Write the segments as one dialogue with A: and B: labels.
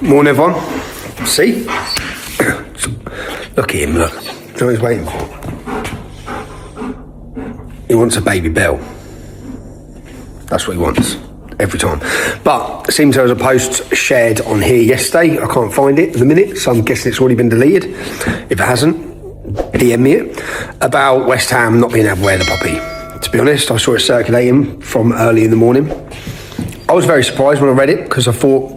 A: Morning, everyone. See? Look at him, look. Do you know what he's waiting for? He wants a baby Bell. That's what he wants. Every time. But it seems there was a post shared on here yesterday. I can't find it at the minute, so I'm guessing it's already been deleted. If it hasn't, DM me it. About West Ham not being able to wear the poppy. To be honest, I saw it circulating from early in the morning. I was very surprised when I read it because I thought,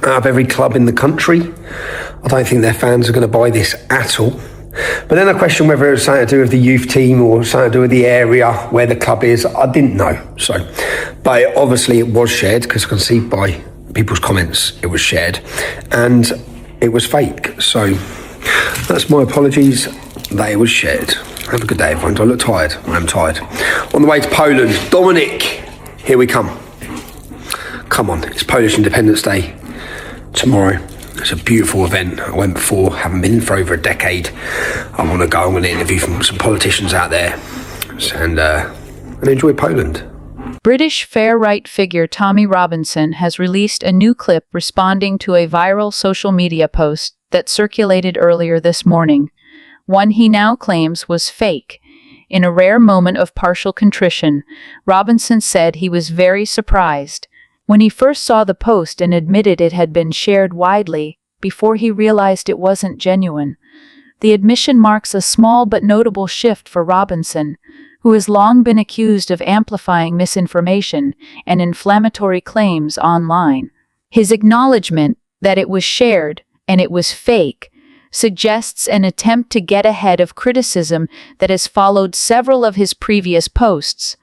A: out of every club in the country, I don't think their fans are going to buy this at all. But then I questioned whether it was something to do with the youth team or something to do with the area where the club is. I didn't know. But obviously it was shared because I can see by people's comments it was shared and it was fake. So that's my apologies that it was shared. Have a good day, everyone. Do I look tired? I am tired. On the way to Poland, Dominic, here we come. Come on, it's Polish Independence Day tomorrow. It's a beautiful event. I went before, haven't been for over a decade. I want to go, I'm going to interview some politicians out there and enjoy Poland.
B: British far-right figure Tommy Robinson has released a new clip responding to a viral social media post that circulated earlier this morning, one he now claims was fake. In a rare moment of partial contrition, Robinson said he was very surprised when he first saw the post and admitted it had been shared widely before he realized it wasn't genuine. The admission marks a small but notable shift for Robinson, who has long been accused of amplifying misinformation and inflammatory claims online. His acknowledgement that it was shared and it was fake suggests an attempt to get ahead of criticism that has followed several of his previous posts,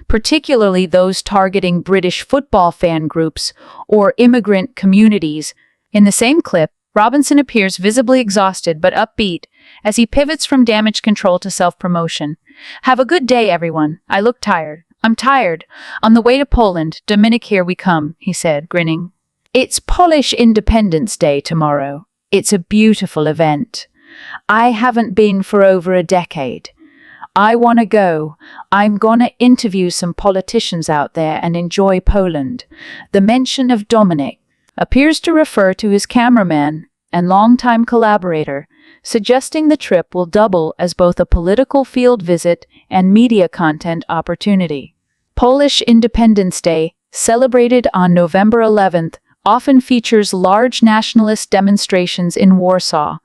B: particularly those targeting British football fan groups or immigrant communities. In the same clip, Robinson appears visibly exhausted but upbeat as he pivots from damage control to self-promotion. "Have a good day, everyone. I look tired. I'm tired. On the way to Poland, Dominic, here we come," he said, grinning. "It's Polish Independence Day tomorrow. It's a beautiful event. I haven't been for over a decade. I want to go. I'm gonna interview some politicians out there and enjoy Poland." The mention of Dominic appears to refer to his cameraman and longtime collaborator, suggesting the trip will double as both a political field visit and media content opportunity. Polish Independence Day, celebrated on November 11th, often features large nationalist demonstrations in Warsaw,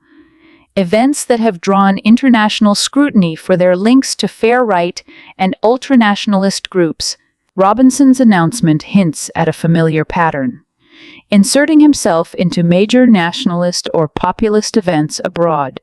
B: events that have drawn international scrutiny for their links to far-right and ultranationalist groups. Robinson's announcement hints at a familiar pattern, inserting himself into major nationalist or populist events abroad,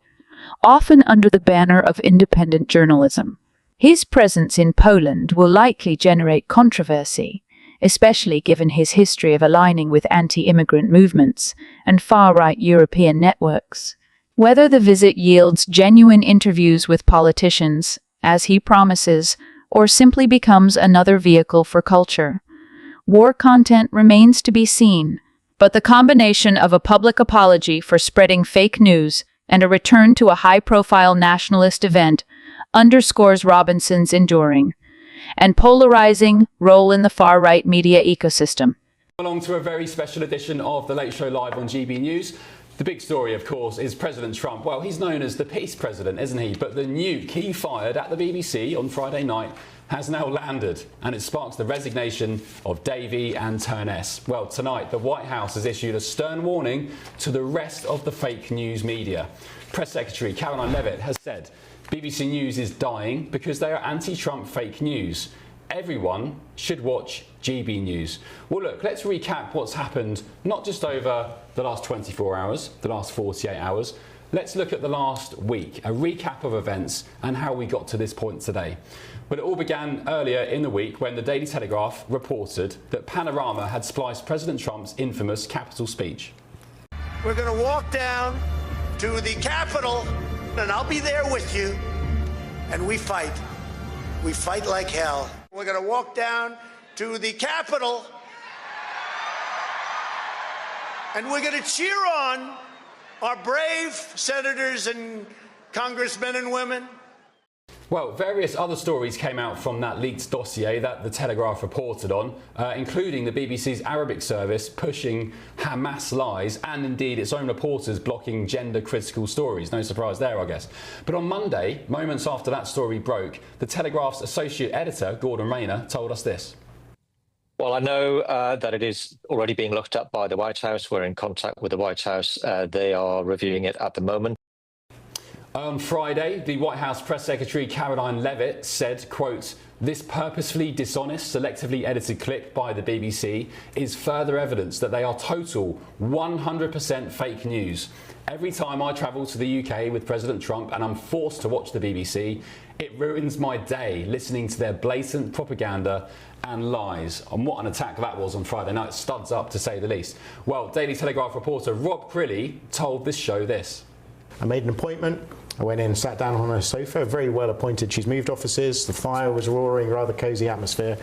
B: often under the banner of independent journalism. His presence in Poland will likely generate controversy, especially given his history of aligning with anti-immigrant movements and far-right European networks. Whether the visit yields genuine interviews with politicians, as he promises, or simply becomes another vehicle for culture war content remains to be seen, but the combination of a public apology for spreading fake news and a return to a high-profile nationalist event underscores Robinson's enduring and polarizing role in the far-right media ecosystem.
C: Along to a very special edition of The Late Show Live on GB News. The big story, of course, is President Trump. Well, he's known as the peace president, isn't he? But the nuke he fired at the BBC on Friday night has now landed, and it sparks the resignation of Davey and Turness. Well, tonight, the White House has issued a stern warning to the rest of the fake news media. Press Secretary Caroline Leavitt has said BBC News is dying because they are anti-Trump fake news. Everyone should watch GB News. Well, look, let's recap what's happened, not just over the last 24 hours, the last 48 hours. Let's look at the last week, a recap of events and how we got to this point today. Well, it all began earlier in the week when the Daily Telegraph reported that Panorama had spliced President Trump's infamous Capitol speech.
D: "We're going to walk down to the Capitol, and I'll be there with you, and we fight. We fight like hell. We're going to walk down to the Capitol, and we're going to cheer on our brave senators and congressmen and women."
C: Well, various other stories came out from that leaked dossier that the Telegraph reported on, including the BBC's Arabic service pushing Hamas lies and indeed its own reporters blocking gender-critical stories. No surprise there, I guess. But on Monday, moments after that story broke, the Telegraph's associate editor, Gordon Rayner, told us this.
E: Well, I know that it is already being looked at by the White House. We're in contact with the White House. They are reviewing it at the moment.
C: On Friday, the White House Press Secretary Caroline Leavitt said, quote, "This purposefully dishonest, selectively edited clip by the BBC is further evidence that they are total 100% fake news. Every time I travel to the UK with President Trump and I'm forced to watch the BBC, it ruins my day listening to their blatant propaganda and lies." And what an attack that was on Friday night. Studs up, to say the least. Well, Daily Telegraph reporter Rob Crilly told this show this.
F: I made an appointment. I went in, sat down on her sofa, very well appointed. She's moved offices, the fire was roaring, rather cosy atmosphere.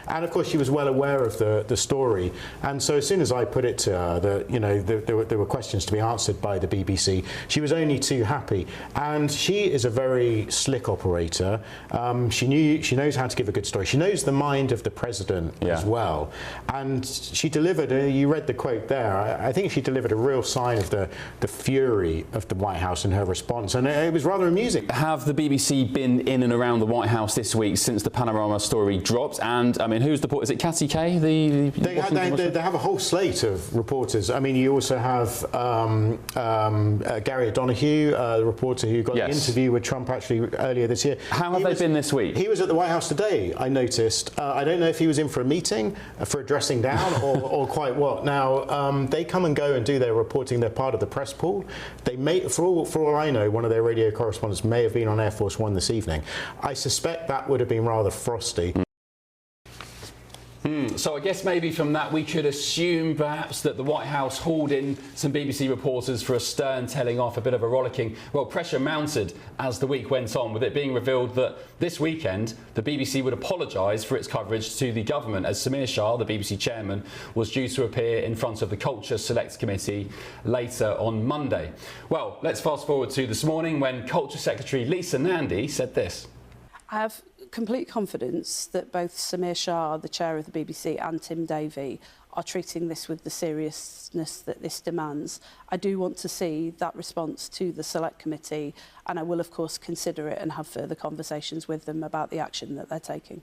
F: And of course, she was well aware of the story. And so as soon as I put it to her that, you know, there were questions to be answered by the BBC, she was only too happy. And she is a very slick operator. She knows how to give a good story. She knows the mind of the president as well. And she delivered, you read the quote there, I think she delivered a real sign of the fury of the White House in her response. And it was rather amusing.
C: Have the BBC been in and around the White House this week since the Panorama story dropped? And I mean, who's the is it Cassie Kay? They
F: have a whole slate of reporters. I mean, you also have Gary O'Donoghue, the reporter who got the interview with Trump actually earlier this year.
C: How have they been this week?
F: He was at the White House today, I noticed. I don't know if he was in for a meeting, for a dressing down, or quite what. Now, they come and go and do their reporting. They're part of the press pool. They may, for all I know, one of their radio correspondents may have been on Air Force One this evening. I suspect that would have been rather frosty.
C: So I guess maybe from that we could assume perhaps that the White House hauled in some BBC reporters for a stern telling off, a bit of a rollicking. Well, pressure mounted as the week went on, with it being revealed that this weekend the BBC would apologise for its coverage to the government, as Samir Shah, the BBC chairman, was due to appear in front of the Culture Select Committee later on Monday. Well, let's fast forward to this morning when Culture Secretary Lisa Nandy said this.
G: I have complete confidence that both Samir Shah, the chair of the BBC, and Tim Davie are treating this with the seriousness that this demands. I do want to see that response to the Select Committee, and I will, of course, consider it and have further conversations with them about the action that they're taking.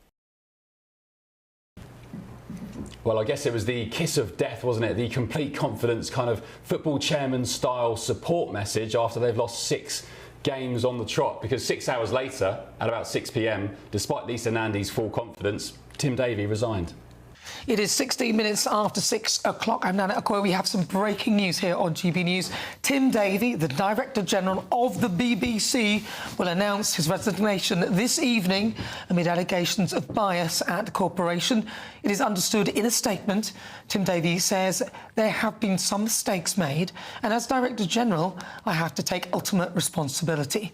C: Well, I guess it was the kiss of death, wasn't it? The complete confidence kind of football chairman style support message after they've lost 6 games on the trot, because 6 hours later, at about 6 p.m, despite Lisa Nandy's full confidence, Tim Davie resigned.
H: It is 16 minutes after 6 o'clock. I'm Nana Akua. We have some breaking news here on GB News. Tim Davie, the Director General of the BBC, will announce his resignation this evening amid allegations of bias at the corporation. It is understood in a statement, Tim Davie says there have been some mistakes made, and as Director General, I have to take ultimate responsibility.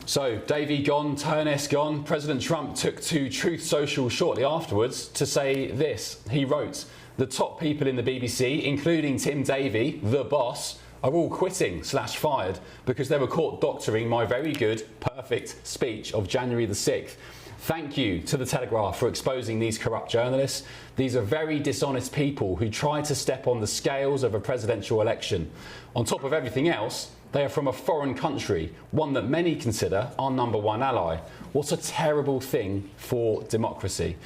C: So, Davie gone, Turness gone. President Trump took to Truth Social shortly afterwards to say this. He wrote, "The top people in the BBC, including Tim Davie, the boss, are all quitting/fired because they were caught doctoring my very good, perfect speech of January the 6th. Thank you to the Telegraph for exposing these corrupt journalists. These are very dishonest people who try to step on the scales of a presidential election. On top of everything else, they are from a foreign country, one that many consider our #1 ally. What a terrible thing for democracy."